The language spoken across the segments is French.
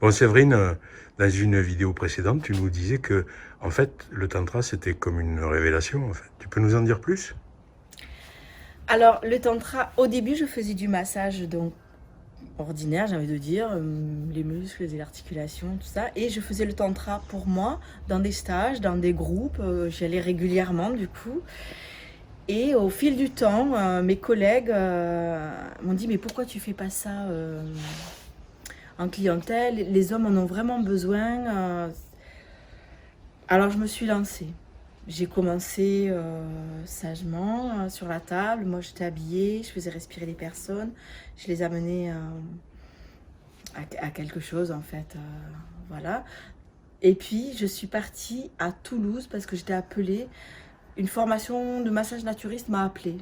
Bon, Séverine, dans une vidéo précédente, tu nous disais que, en fait, le tantra, c'était comme une révélation, en fait. Tu peux nous en dire plus? Alors, le tantra, au début, je faisais du massage donc ordinaire, j'ai envie de dire, les muscles, les articulations, tout ça. Et je faisais le tantra pour moi, dans des stages, dans des groupes. J'y allais régulièrement, du coup. Et au fil du temps, mes collègues m'ont dit, mais pourquoi tu fais pas ça en clientèle? Les hommes en ont vraiment besoin. Alors, je me suis lancée. J'ai commencé sagement sur la table. Moi, j'étais habillée, je faisais respirer les personnes. Je les amenais à quelque chose, en fait. Voilà. Et puis, je suis partie à Toulouse parce que j'étais appelée. Une formation de massage naturiste m'a appelée.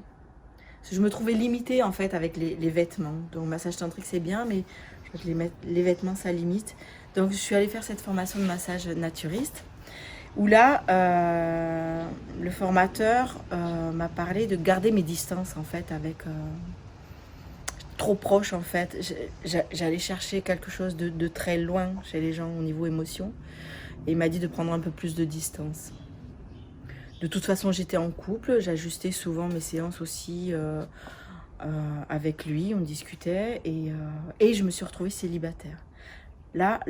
Parce que je me trouvais limitée, en fait, avec les vêtements. Donc, massage tantrique, c'est bien, mais je crois que les vêtements, ça limite. Donc, je suis allée faire cette formation de massage naturiste. Où là, le formateur m'a parlé de garder mes distances en fait avec trop proche en fait. J'allais chercher quelque chose de très loin chez les gens au niveau émotion. Et il m'a dit de prendre un peu plus de distance. De toute façon, j'étais en couple, j'ajustais souvent mes séances aussi avec lui, on discutait et je me suis retrouvée célibataire. Là,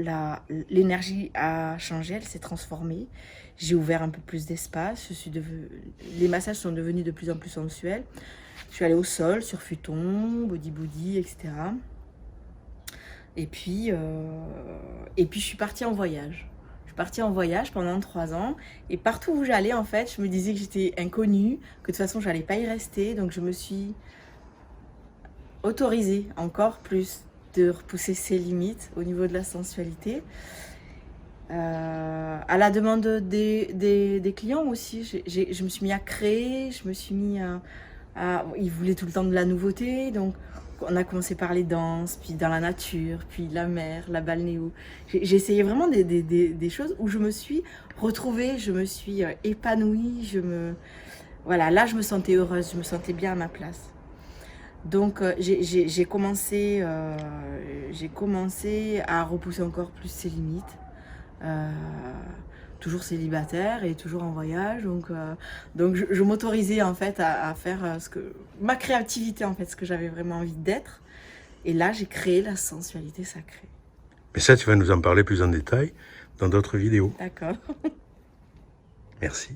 l'énergie a changé, elle s'est transformée. J'ai ouvert un peu plus d'espace. Les massages sont devenus de plus en plus sensuels. Je suis allée au sol, sur futon, body, etc. Et puis, je suis partie en voyage. Je suis partie en voyage pendant 3 ans. Et partout où j'allais, en fait, je me disais que j'étais inconnue, que de toute façon, j'allais pas y rester. Donc, je me suis autorisée encore plus de repousser ses limites au niveau de la sensualité. À la demande des clients aussi, je me suis mis à créer, je me suis mis ils voulaient tout le temps de la nouveauté, donc on a commencé par les danses, puis dans la nature, puis la mer, la balnéo. J'ai essayé vraiment des choses où je me suis retrouvée, je me suis épanouie, voilà, là je me sentais heureuse, je me sentais bien à ma place. Donc j'ai commencé à repousser encore plus ses limites. Euh, Toujours célibataire et toujours en voyage. Donc je m'autorisais en fait à faire ma créativité en fait, ce que j'avais vraiment envie d'être. Et là, j'ai créé la sensualité sacrée. Mais ça, tu vas nous en parler plus en détail dans d'autres vidéos. D'accord. Merci.